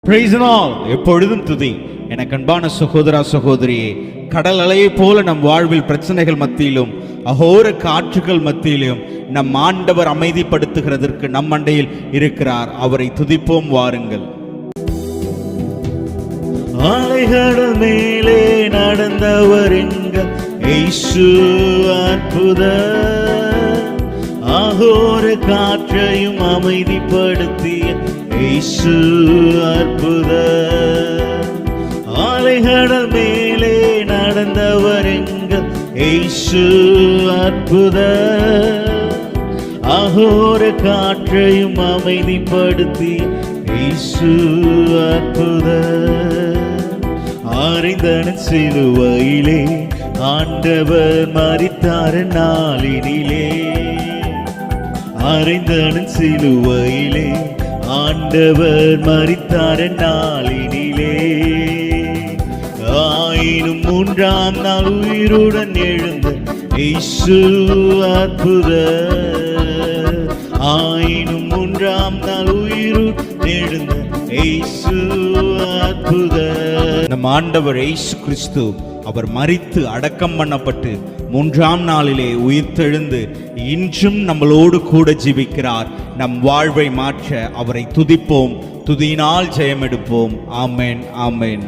Praise the Lord. எப்பொழுதும் துதி. எனக்கு அன்பான சகோதரா சகோதரியே, கடல் அலையை போல நம் வாழ்வில் பிரச்சனைகள் மத்தியிலும் அகோர காற்றுகள் மத்தியிலும் நம் ஆண்டவர் அமைதிப்படுத்துகிறதற்கு நம் மண்டையில் இருக்கிறார். அவரை துதிப்போம் வாருங்கள். அலைகள் மேலே நடந்தவர் எங்கள் இயேசு அற்புதர், அகோர காற்றையும் அமைதிப்படுத்திய இயேசு அற்புதர். அலைகள் மேலே நடந்தவர் எங்கள் இயேசு அற்புதர், அகோர காற்றையும் அமைதிப்படுத்திய இயேசு அற்புதர். அறைந்தன சிலுவையிலே ஆண்டவர் மரித்தார் நாளினிலே, அறைந்தன சிலுவையிலே ஆண்டவர் மரித்தார் நாளினிலே. ஆயினும் மூன்றாம் நாள் உயிருடன் எழுந்த இயேசு அற்புதர், ஆயினும் மூன்றாம் நாள் உயிருடன் எழுந்த இயேசு அற்புதர். நம் ஆண்டவர் இயேசு கிறிஸ்து அவர் மரித்து அடக்கம் பண்ணப்பட்டு மூன்றாம் நாளிலே உயிர்த்தெழுந்து இன்றும் நம்மளோடு கூட ஜீவிக்கிறார். நம் வாழ்வை மாற்ற அவரை துதிப்போம், துதியினால் ஜெயம் எடுப்போம். ஆமென், ஆமென்.